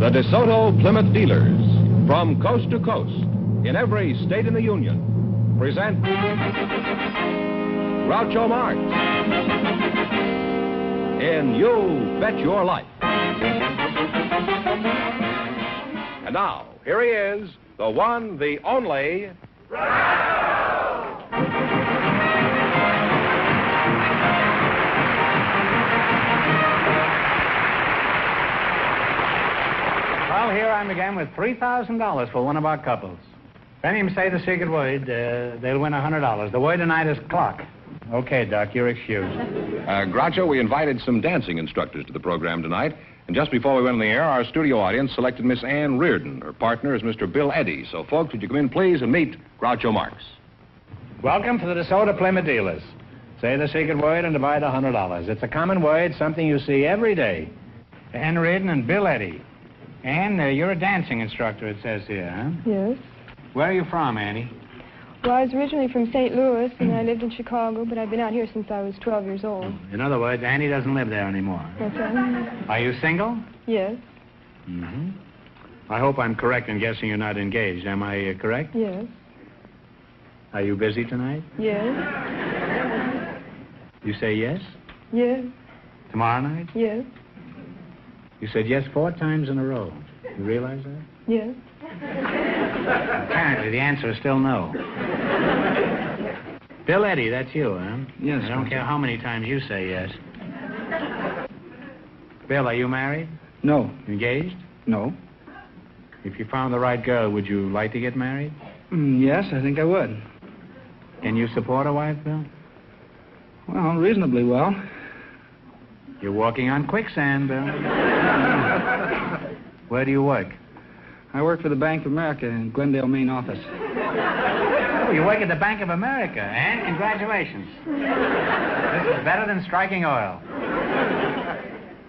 The DeSoto Plymouth dealers, from coast to coast, in every state in the Union, present Groucho Marx in You Bet Your Life. And now, here he is, the one, the only... Well, here I'm again with $3,000 for one of our couples. If any of them say the secret word, they'll win $100. The word tonight is clock. Okay, Doc, you're excused. Groucho, we invited some dancing instructors to the program tonight. And just before we went on the air, our studio audience selected Miss Ann Reardon. Her partner is Mr. Bill Eddy. So, folks, would you come in, please, and meet Groucho Marx. Welcome to the DeSoto Plymouth dealers. Say the secret word and divide $100. It's a common word, something you see every day. Ann Reardon and Bill Eddy. Ann, you're a dancing instructor, it says here, huh? Yes. Where are you from, Annie? Well, I was originally from St. Louis, and I lived in Chicago, but I've been out here since I was 12 years old. In other words, Annie doesn't live there anymore. That's right. Are you single? Yes. Mm-hmm. I hope I'm correct in guessing you're not engaged. Am I correct? Yes. Are you busy tonight? Yes. You say yes? Yes. Tomorrow night? Yes. You said yes 4 times in a row. You realize that? Yes. Apparently, the answer is still no. Bill Eddy, that's you, huh? Yes. I don't care how many times you say yes. Bill, are you married? No. Engaged? No. If you found the right girl, would you like to get married? Yes, I think I would. Can you support a wife, Bill? Well, reasonably well. You're walking on quicksand, Bill. Where do you work? I work for the Bank of America in Glendale, Maine office. Oh, you work at the Bank of America, and congratulations. This is better than striking oil.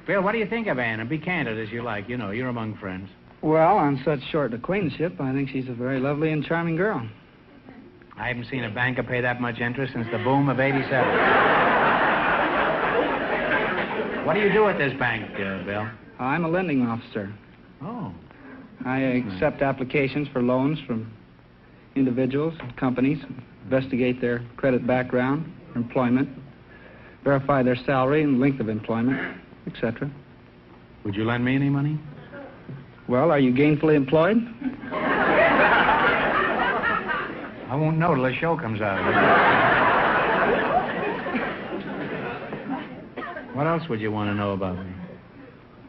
Bill, what do you think of Ann? And be candid as you like. You know, you're among friends. Well, on such short acquaintanceship, I think she's a very lovely and charming girl. I haven't seen a banker pay that much interest since the boom of '87. What do you do at this bank, Bill? I'm a lending officer. Oh. I accept applications for loans from individuals and companies, investigate their credit background, employment, verify their salary and length of employment, etc. Would you lend me any money? Well, are you gainfully employed? I won't know till the show comes out. What else would you want to know about me?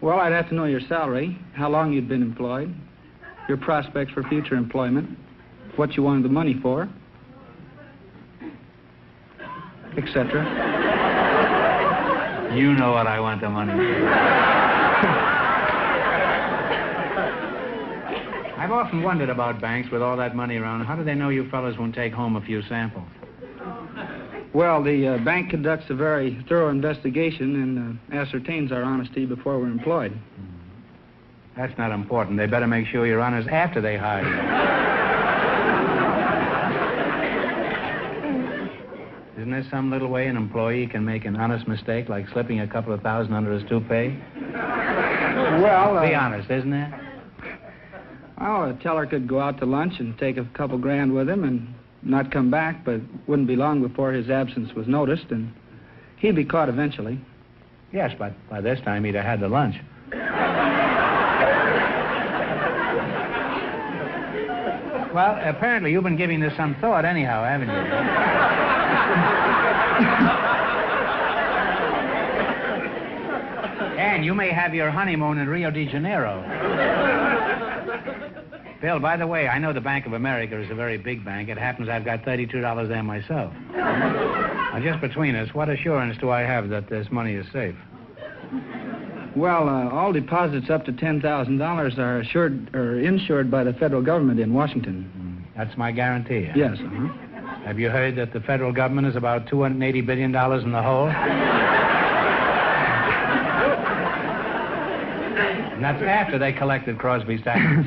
Well, I'd have to know your salary, how long you'd been employed, your prospects for future employment, what you wanted the money for, etc. You know what I want the money for. I've often wondered about banks with all that money around. How do they know you fellas won't take home a few samples? Well, the bank conducts a very thorough investigation and ascertains our honesty before we're employed. That's not important. They better make sure you're honest after they hire you. Isn't there some little way an employee can make an honest mistake, like slipping a couple of thousand under his toupee? Well, be honest, isn't there? Oh, a teller could go out to lunch and take a couple grand with him and not come back, but wouldn't be long before his absence was noticed, and he'd be caught eventually. Yes, but by this time he'd have had the lunch. Well, apparently you've been giving this some thought anyhow, haven't you? And you may have your honeymoon in Rio de Janeiro. Bill, by the way, I know the Bank of America is a very big bank. It happens I've got $32 there myself. Now, just between us, what assurance do I have that this money is safe? Well, all deposits up to $10,000 are assured or insured by the federal government in Washington. That's my guarantee. Huh? Yes. Have you heard that the federal government is about $280 billion in the hole? And that's after they collected Crosby's taxes.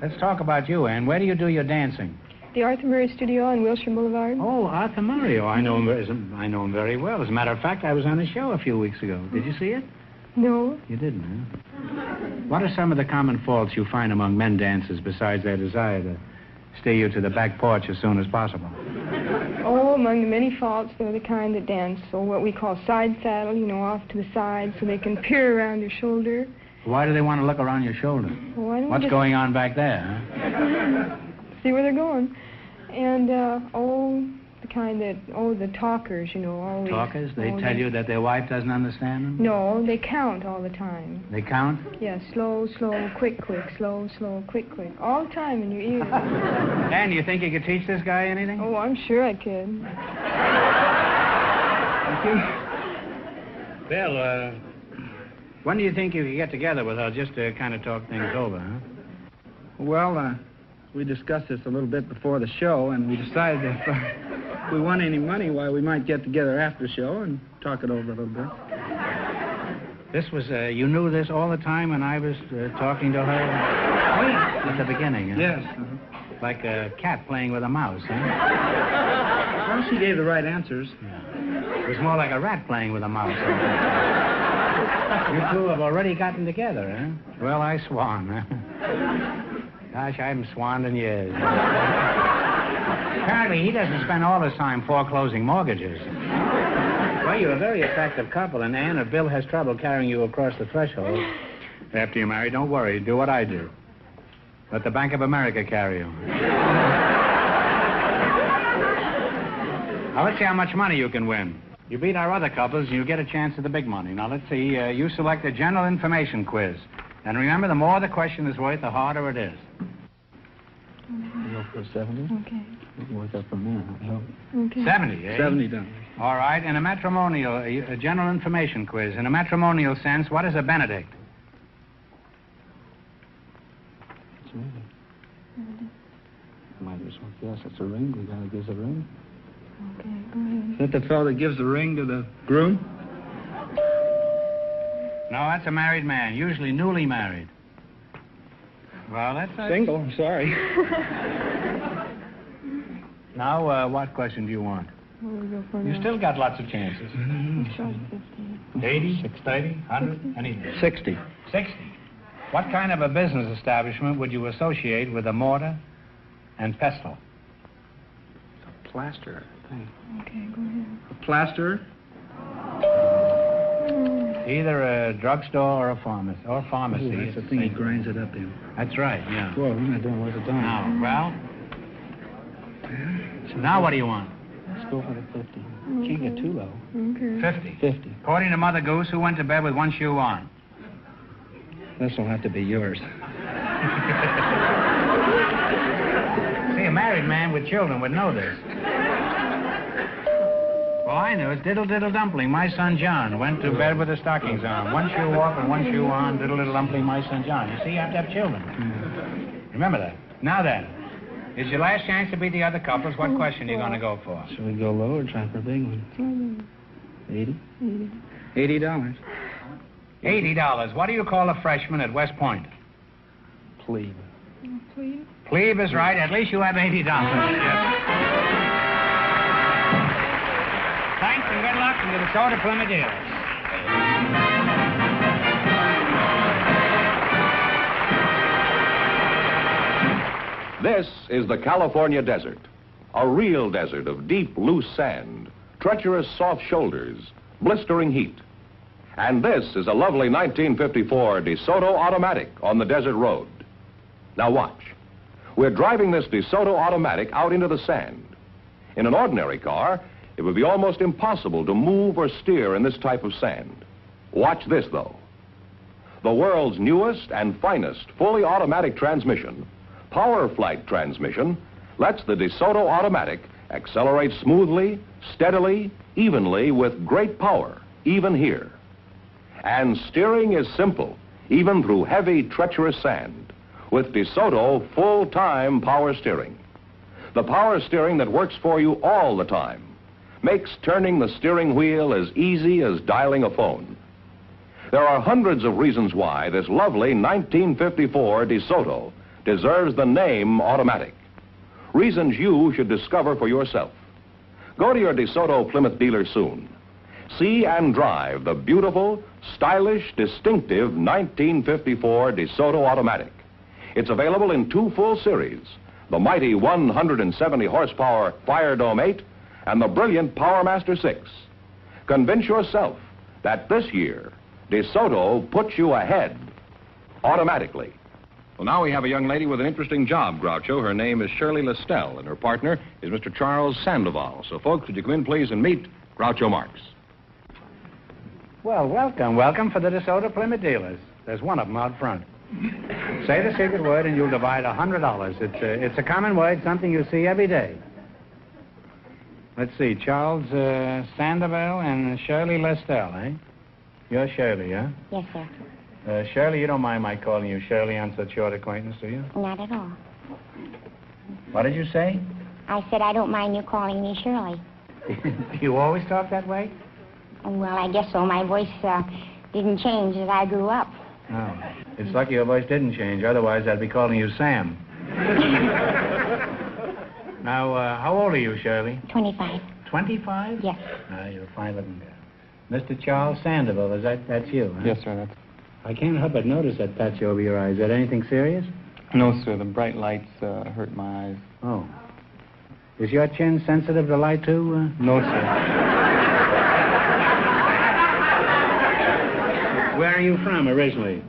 Let's talk about you, Ann. Where do you do your dancing? The Arthur Murray Studio on Wilshire Boulevard. Oh, Arthur Murray. Oh, I know him very well. As a matter of fact, I was on his show a few weeks ago. Did you see it? No. You didn't, huh? What are some of the common faults you find among men dancers besides their desire to steer you to the back porch as soon as possible? Oh, among the many faults, they're the kind that dance, or what we call side saddle, off to the side so they can peer around your shoulder. Why do they want to look around your shoulder? Well, why don't we What's just going on back there, huh? see where they're going? And, the kind that, the talkers, always. Talkers? They tell you that their wife doesn't understand them? No, they count all the time. They count? Yes, slow, slow, quick, quick, slow, slow, quick, quick. All the time in your ears. Dan, you think you could teach this guy anything? Oh, I'm sure I could. Bill, when do you think you could get together with her just to kind of talk things over, huh? Well, we discussed this a little bit before the show, and we decided if we won any money, why, we might get together after the show and talk it over a little bit. This was, you knew this all the time when I was talking to her? At the beginning, huh? Yes. Like a cat playing with a mouse, huh? Well, she gave the right answers. Yeah. It was more like a rat playing with a mouse. You two have already gotten together, huh? Well, I swan, huh? Gosh, I haven't swanned in years. Apparently, he doesn't spend all his time foreclosing mortgages. Well, you're a very attractive couple, and Ann, if Bill has trouble carrying you across the threshold, after you're married, don't worry. Do what I do. Let the Bank of America carry you. Now, let's see how much money you can win. You beat our other couples, and you get a chance at the big money. Now, let's see. You select a general information quiz. And remember, the more the question is worth, the harder it is. Go for 70. Okay. We can work up from there. Okay. 70, eh? 70 done. All right. In a matrimonial, a general information quiz. In a matrimonial sense, what is a benedict? It's me. Might as well guess it's a ring. The guy that gives a ring. Okay, go ahead. Is that the fellow that gives the ring to the groom? No, that's a married man, usually newly married. Well, that's... Single, I'm sorry. Now, what question do you want? What do we go for You now? still got lots of chances. Try 50. 80, 30, 100, anything. 60. 60. What kind of a business establishment would you associate with a mortar and pestle? It's a plaster, I think. Okay, go ahead. A plaster? Either a drugstore or a pharmacy. Or pharmacy. Ooh, that's the thing he grinds it up in. That's right, yeah. Whoa, you're not doing worth a dime. Now, well... Now what do you want? Let's go for the 50. Can't get too low. Okay. 50. 50. According to Mother Goose, who went to bed with one shoe on? This will have to be yours. See, a married man with children would know this. Well, I knew it. Diddle Diddle Dumpling, my son John, went to bed with the stockings on. One shoe off and one shoe on. Diddle Diddle Dumpling, my son John. You see, you have to have children. Remember that. Now then, it's your last chance to beat the other couples. What question are you going to go for? Should we go low or try for a big one? 80? $80. $80. What do you call a freshman at West Point? Plebe. Please. Plebe is right. At least you have $80. Yes. Thanks and good luck into the Soda Plymouth Dealers. This is the California desert, a real desert of deep, loose sand, treacherous, soft shoulders, blistering heat. And this is a lovely 1954 DeSoto Automatic on the desert road. Now watch. We're driving this DeSoto Automatic out into the sand. In an ordinary car, it would be almost impossible to move or steer in this type of sand. Watch this, though. The world's newest and finest fully automatic transmission, Power Flight transmission, lets the DeSoto Automatic accelerate smoothly, steadily, evenly with great power, even here. And steering is simple, even through heavy, treacherous sand, with DeSoto full-time power steering. The power steering that works for you all the time, makes turning the steering wheel as easy as dialing a phone. There are hundreds of reasons why this lovely 1954 DeSoto deserves the name automatic. Reasons you should discover for yourself. Go to your DeSoto Plymouth dealer soon. See and drive the beautiful, stylish, distinctive 1954 DeSoto Automatic. It's available in two full series, the mighty 170 horsepower Fire Dome 8 and the brilliant Power Master 6. Convince yourself that this year, DeSoto puts you ahead automatically. Well, now we have a young lady with an interesting job, Groucho. Her name is Shirley Lestelle, and her partner is Mr. Charles Sandoval. So, folks, would you come in, please, and meet Groucho Marx. Well, welcome for the DeSoto Plymouth dealers. There's one of them out front. Say the secret word and you'll divide $100. It's a common word, something you see every day. Let's see, Charles Sandoval and Shirley Lestelle, eh? You're Shirley, huh? Yes, sir. Shirley, you don't mind my calling you Shirley on such short acquaintance, do you? Not at all. What did you say? I said I don't mind you calling me Shirley. You always talk that way? Well, I guess so. My voice didn't change as I grew up. Oh. It's lucky your voice didn't change. Otherwise, I'd be calling you Sam. Now, how old are you, Shirley? 25. 25? Yes. You're a fine-looking girl. Mr. Charles Sandoval, that's you, huh? Yes, sir. That's... I can't help but notice that patch over your eye. Is that anything serious? No, sir. The bright lights hurt my eyes. Oh. Is your chin sensitive to light, too? No, sir. Where are you from originally?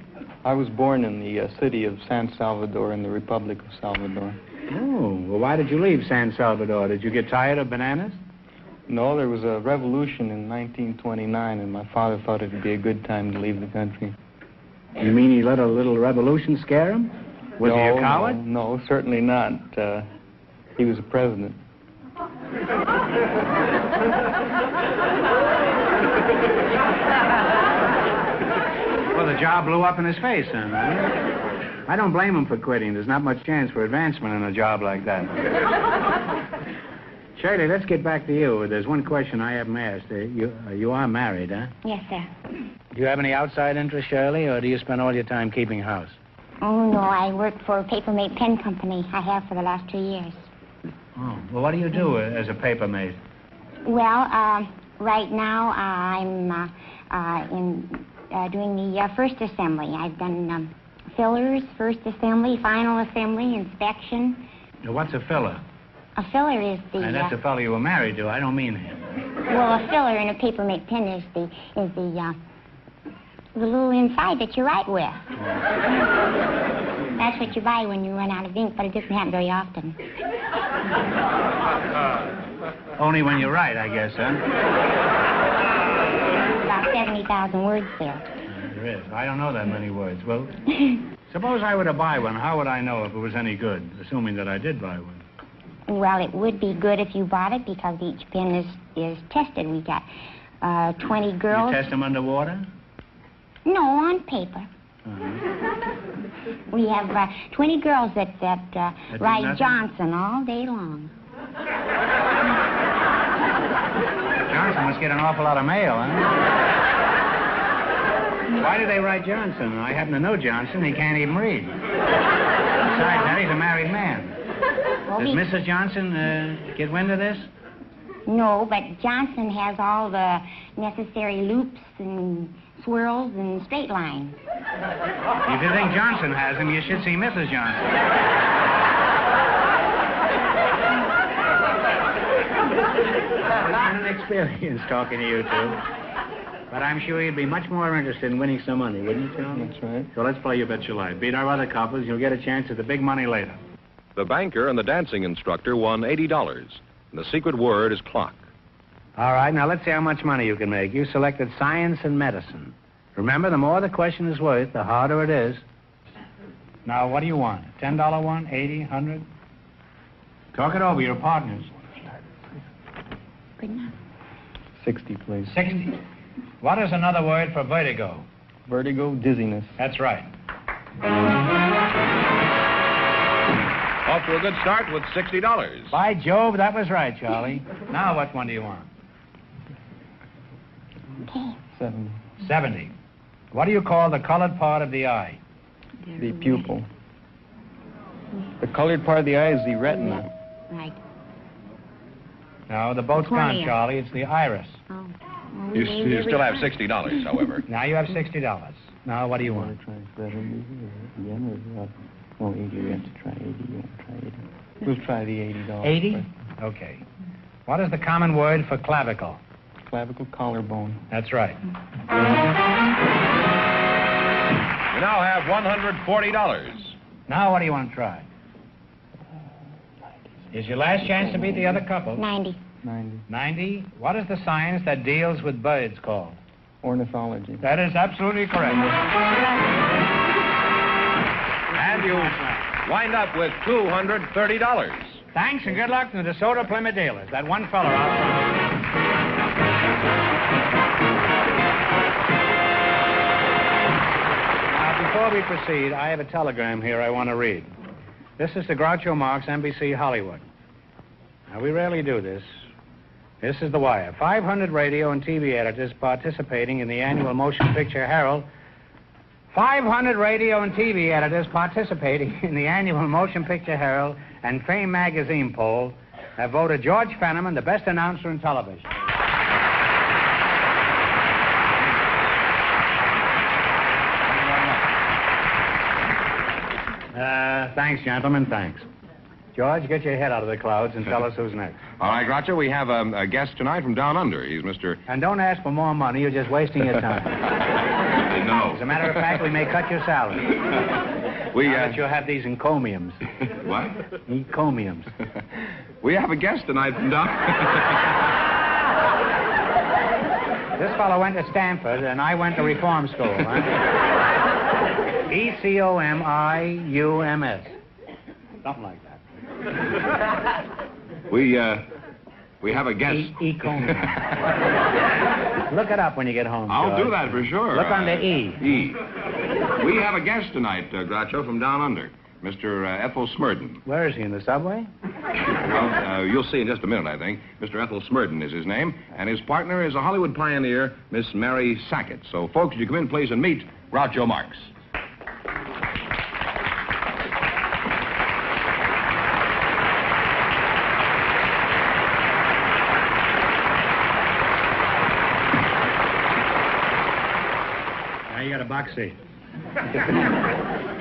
I was born in the city of San Salvador in the Republic of Salvador. Oh, well, why did you leave San Salvador? Did you get tired of bananas? No, there was a revolution in 1929, and my father thought it would be a good time to leave the country. You mean he let a little revolution scare him? Was he a coward? No, certainly not. He was a president. Well, the job blew up in his face, then. I don't blame him for quitting. There's not much chance for advancement in a job like that. Shirley, let's get back to you. There's one question I haven't asked. You are married, huh? Yes, sir. Do you have any outside interest, Shirley, or do you spend all your time keeping house? Oh, no, I work for a paper-mate pen company. I have for the last 2 years. Oh, well, what do you do as a paper mate? Well, right now I'm doing the first assembly. I've done fillers, first assembly, final assembly, inspection. Now, what's a filler? A filler is the... And that's the fellow you were married to. I don't mean him. Well, a filler in a paper-mate pen is the little inside that you write with. That's what you buy when you run out of ink, but it doesn't happen very often. Only when you write, I guess, huh? About 70,000 words there. There is. I don't know that many words. Well, suppose I were to buy one. How would I know if it was any good, assuming that I did buy one? Well, it would be good if you bought it because each pen is tested. We got 20 girls. You test them underwater? No, on paper. We have 20 girls that ride Johnson all day long. Johnson must get an awful lot of mail, huh? Why do they ride Johnson? I happen to know Johnson. He can't even read. Besides that, he's a married man. Does Mrs. Johnson get wind of this? No, but Johnson has all the necessary loops and swirls and straight lines. If you think Johnson has them, you should see Mrs. Johnson. Well, it's been an experience talking to you two. But I'm sure you'd be much more interested in winning some money, wouldn't you, Charlie? That's right. So let's play You Bet Your Life. Beat our other couples, you'll get a chance at the big money later. The banker and the dancing instructor won $80, and the secret word is clock. All right, now let's see how much money you can make. You selected science and medicine. Remember, the more the question is worth, the harder it is. Now, what do you want? $10 one, 80, 100? Talk it over, your partners. Good enough. 60, please. 60. What is another word for vertigo? Vertigo, dizziness. That's right. Off to a good start with $60. By Jove, that was right, Charlie. Now, what one do you want? Okay. 70. 70. What do you call the colored part of the eye? The pupil. The colored part of the eye is the retina. Right. No, the boat's gone, Cornea. Charlie. It's the iris. Oh. You still have $60, however. Now you have $60. Now what do you want? Try again, or oh, 80. We have to try 80. You want to try 80? We'll try the $80. 80? Okay. What is the common word for clavicle? Clavicle, collarbone. That's right. You now have $140. Now what do you want to try? Is your last chance to beat the other couple. 90. 90. 90? What is the science that deals with birds called? Ornithology. That is absolutely correct. And you wind up with $230. Thanks and good luck to the DeSoto Plymouth dealers. That one fellow out front. Now, before we proceed, I have a telegram here I want to read. This is to Groucho Marx, NBC Hollywood. Now, we rarely do this. This is the wire. 500 radio and TV editors participating in the annual Motion Picture Herald. 500 radio and TV editors participating in the annual Motion Picture Herald and Fame magazine poll have voted George Fenneman the best announcer in television. Thanks, gentlemen, thanks. George, get your head out of the clouds and tell us who's next. All right, Groucho, we have a guest tonight from down under. He's Mr. And don't ask for more money. You're just wasting your time. No. As a matter of fact, we may cut your salary. We, now that you'll have these encomiums. What? Encomiums. We have a guest tonight from down... This fellow went to Stanford, and I went to reform school. Huh? ECOMIUMS. Something like that. We have a guest. Encomium. Look it up when you get home, I'll George. do that for sure. Look under E. E. We have a guest tonight, Groucho, from down under. Mr. Ethel Smurden. Where is he, in the subway? Well, you'll see in just a minute, I think. Mr. Ethel Smurden is his name, and his partner is a Hollywood pioneer, Miss Mary Sackett. So, folks, would you come in, please, and meet Groucho Marx. Now you got a box seat.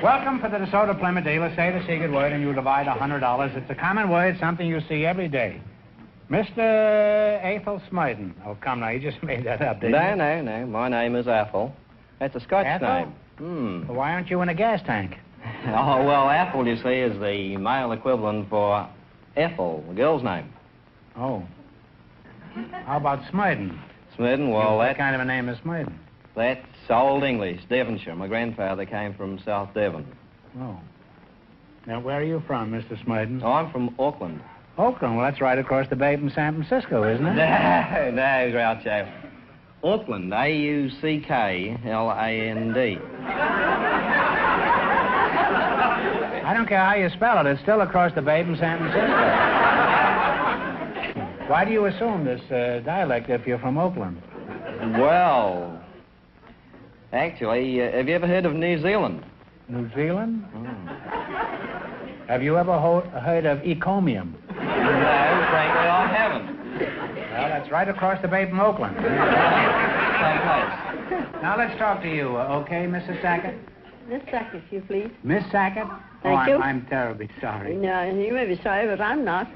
Welcome for the DeSoto Plymouth dealer. Say the secret word and you divide $100. It's a common word, something you see every day. Mr. Ethel Smurden. Oh, come now, you just made that up, didn't you? No. My name is Ethel. That's a Scotch Ethel? name. Well, why aren't you in a gas tank? Oh, well, Ethel, you see, is the male equivalent for Ethel, the girl's name. Oh. How about Smurden? Smurden, well, What kind of a name is Smurden? that's Old English, Devonshire. My grandfather came from South Devon. Oh. Now, where are you from, Mr. Smurden? Oh, I'm from Auckland. Oakland. Well, that's right across the bay from San Francisco, isn't it? No, Groucho. Auckland, Auckland. I don't care how you spell it. It's still across the bay from San Francisco. Why do you assume this dialect if you're from Oakland? Well, actually, have you ever heard of New Zealand? New Zealand? Have you ever heard of Ecomium? No, frankly, I haven't. Well, that's right across the bay from Oakland. Same place. Now, let's talk to you, okay, Mrs. Sackett? Miss Sackett, you please. Miss Sackett? Thank you. I'm terribly sorry. No, you may be sorry, but I'm not.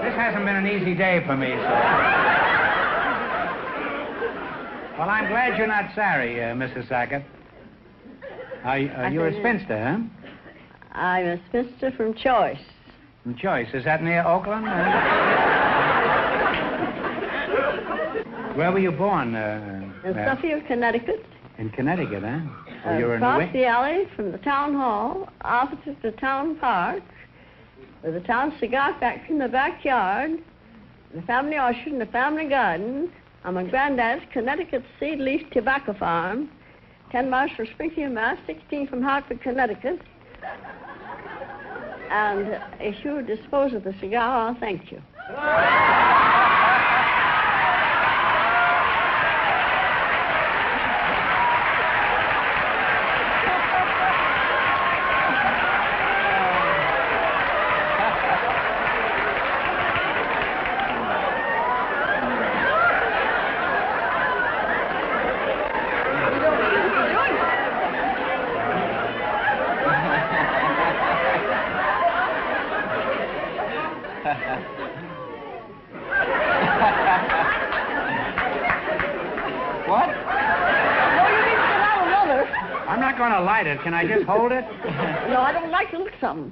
This hasn't been an easy day for me, sir. Well, I'm glad you're not sorry, Mrs. Sackett. You're a spinster, huh? I'm a spinster from Choice. From Choice. Is that near Oakland? Where were you born? In Suffield, Connecticut. In Connecticut, huh? Well, you were in Across the alley from the town hall, opposite the town park, with the town cigar factory in the backyard, the family orchard and the family garden, on my granddad's Connecticut seed leaf tobacco farm, 10 miles from Springfield, Mass., 16 from Hartford, Connecticut. And if you would dispose of the cigar, I'll thank you. not going to light it. Can I just hold it? No, I don't like to look something.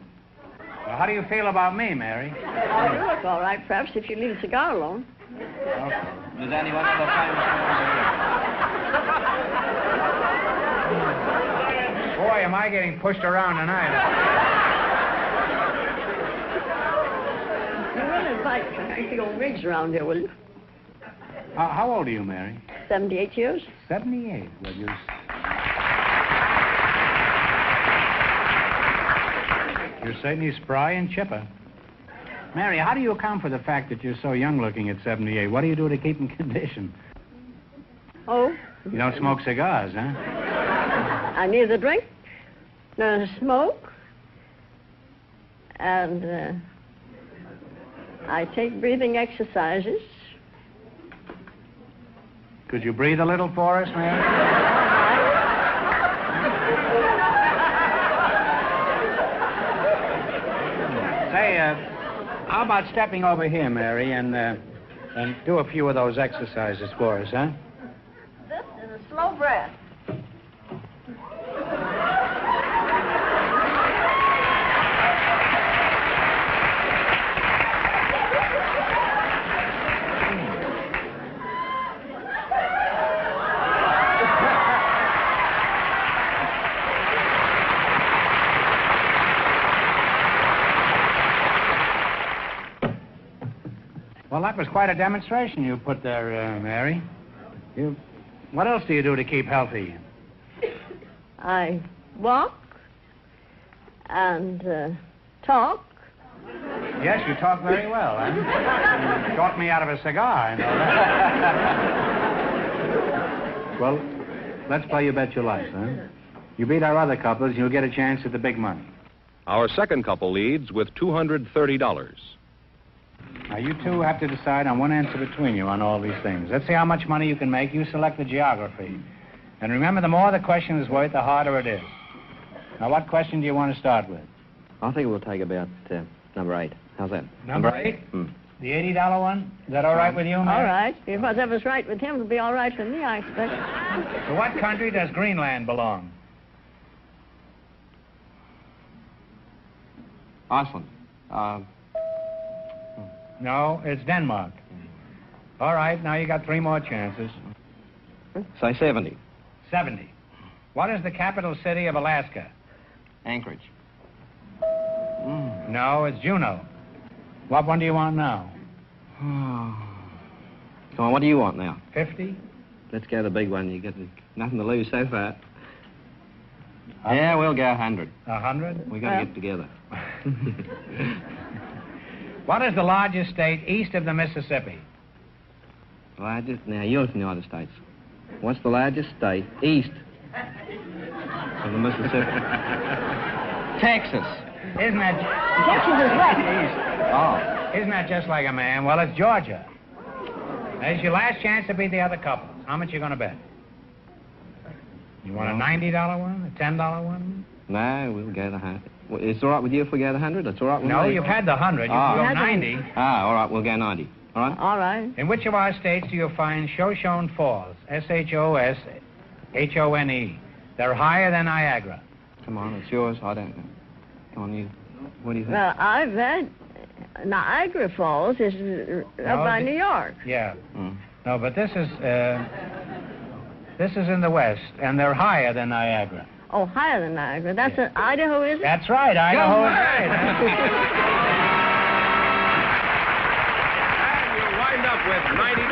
Well, how do you feel about me, Mary? Oh, you look all right, perhaps, if you leave the cigar alone. Okay. Does anyone ever find Boy, am I getting pushed around tonight. You will invite the old rigs around here, will you? How old are you, Mary? 78 years. 78. Well, you're certainly spry and chipper. Mary, how do you account for the fact that you're so young-looking at 78? What do you do to keep in condition? Oh? You don't smoke cigars, huh? I neither drink nor smoke. And I take breathing exercises. Could you breathe a little for us, Mary? Say, how about stepping over here, Mary, and do a few of those exercises for us, huh? This is a slow breath. Well, that was quite a demonstration you put there, Mary. What else do you do to keep healthy? I walk and talk. Yes, you talk very well, huh? You talked me out of a cigar, I know that. Well, let's play You Bet Your Life, huh? You beat our other couples, and you'll get a chance at the big money. Our second couple leads with $230. Now, you two have to decide on one answer between you on all these things. Let's see how much money you can make. You select the geography. And remember, the more the question is worth, the harder it is. Now, what question do you want to start with? I think we'll take about number 8. How's that? Number 8? The $80 one? Is that all right with you, Mary? All right. If whatever's right with him, it'll be all right with me, I expect. To what country does Greenland belong? Iceland. No, it's Denmark. All right, now you got 3 more chances. Say 70. 70. What is the capital city of Alaska? Anchorage. No, it's Juneau. What one do you want now? Come on, what do you want now? 50? Let's go the big one. You got nothing to lose so far. Yeah, we'll go 100. 100? We got to get together. What is the largest state east of the Mississippi? Largest? Now, you're from the United States. What's the largest state east of the Mississippi? Texas. Isn't that... Texas is west. East. Oh. Isn't that just like a man? Well, it's Georgia. That's your last chance to beat the other couples. How much you going to bet? You want a $90 one? A $10 one? No, we'll go the 100. It's all right with you if we go the 100? It's all right with me? No, you've had the 100. You can go 90. All right, we'll go 90. All right? All right. In which of our states do you find Shoshone Falls? Shoshone. They're higher than Niagara. Come on, it's yours. I don't know. Come on, you. What do you think? Well, I've had Niagara Falls is up by New York. Yeah. No, but this is in the west, and they're higher than Niagara. Oh, higher than Niagara. That's in Idaho, is it? That's right. Idaho is right. And you'll wind up with $90.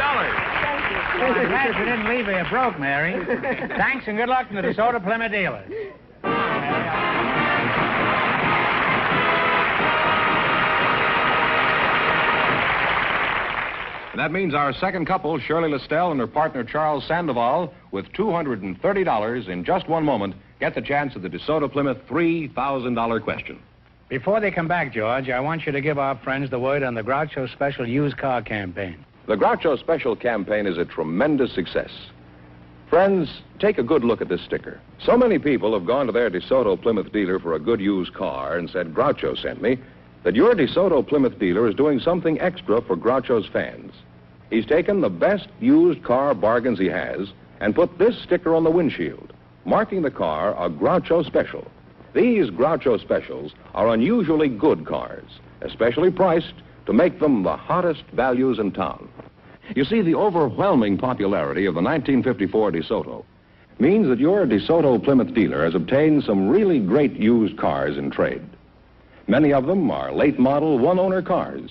Thank you. I'm glad you didn't leave me broke, Mary. Thanks and good luck to the DeSoto Plymouth dealers. That means our second couple, Shirley Listell and her partner Charles Sandoval, with $230 in just one moment, get the chance at the DeSoto Plymouth $3,000 question. Before they come back, George, I want you to give our friends the word on the Groucho Special Used Car Campaign. The Groucho Special campaign is a tremendous success. Friends, take a good look at this sticker. So many people have gone to their DeSoto Plymouth dealer for a good used car and said, Groucho sent me, that your DeSoto Plymouth dealer is doing something extra for Groucho's fans. He's taken the best used car bargains he has and put this sticker on the windshield. marking the car a Groucho Special. These Groucho Specials are unusually good cars, especially priced to make them the hottest values in town. You see, the overwhelming popularity of the 1954 DeSoto means that your DeSoto Plymouth dealer has obtained some really great used cars in trade. Many of them are late model, one-owner cars.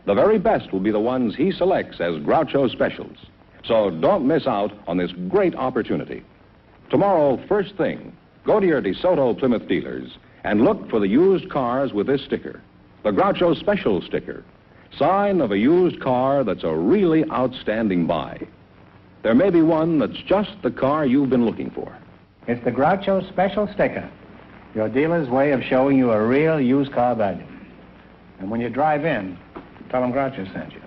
The very best will be the ones he selects as Groucho Specials. So don't miss out on this great opportunity. Tomorrow, first thing, go to your DeSoto Plymouth dealers and look for the used cars with this sticker, the Groucho Special sticker, sign of a used car that's a really outstanding buy. There may be one that's just the car you've been looking for. It's the Groucho Special sticker, your dealer's way of showing you a real used car value. And when you drive in, tell them Groucho sent you.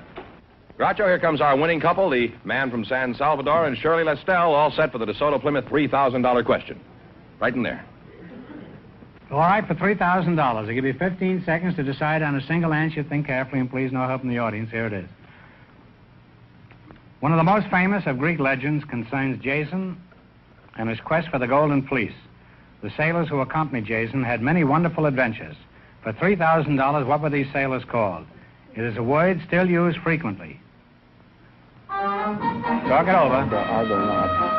Groucho, here comes our winning couple, the man from San Salvador and Shirley Lestelle, all set for the DeSoto Plymouth $3,000 question. Right in there. All right, for $3,000. I'll give you 15 seconds to decide on a single answer. Think carefully, and please no help from the audience. Here it is. One of the most famous of Greek legends concerns Jason and his quest for the Golden Fleece. The sailors who accompanied Jason had many wonderful adventures. For $3,000, what were these sailors called? It is a word still used frequently. Talk it over. The Argonauts.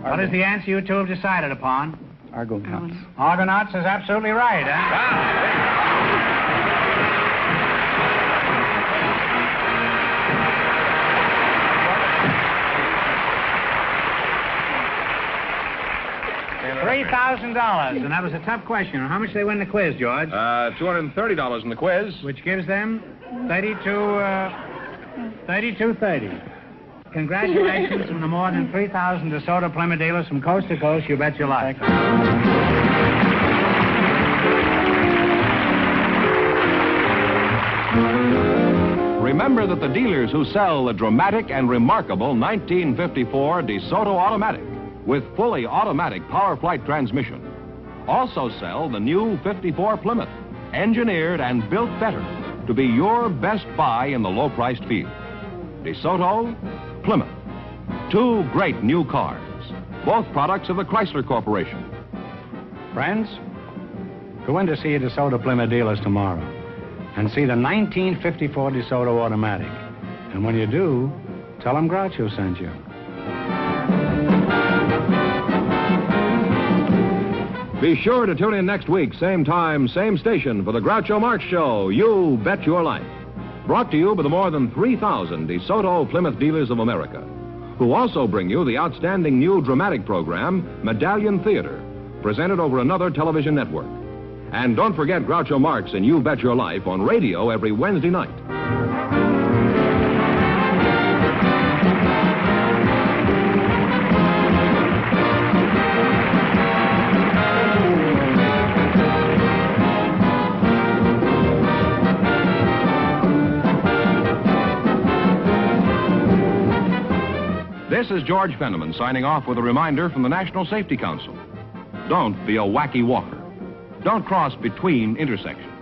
What is the answer you two have decided upon? Argonauts. Argonauts is absolutely right, huh? $3,000, and that was a tough question. How much did they win the quiz, George? $230 in the quiz. Which gives them 32.30. Congratulations from the more than 3,000 DeSoto Plymouth dealers from coast to coast. You bet your life. Remember that the dealers who sell the dramatic and remarkable 1954 DeSoto Automatic with fully automatic power flight transmission also sell the new 54 Plymouth, engineered and built better to be your best buy in the low-priced field. DeSoto, Plymouth, two great new cars, both products of the Chrysler Corporation. Friends, go in to see your DeSoto Plymouth dealers tomorrow and see the 1954 DeSoto Automatic. And when you do, tell them Groucho sent you. Be sure to tune in next week, same time, same station, for the Groucho Marx Show, You Bet Your Life. Brought to you by the more than 3,000 DeSoto Plymouth dealers of America, who also bring you the outstanding new dramatic program, Medallion Theater, presented over another television network. And don't forget Groucho Marx and You Bet Your Life on radio every Wednesday night. This is George Fenneman signing off with a reminder from the National Safety Council. Don't be a wacky walker. Don't cross between intersections.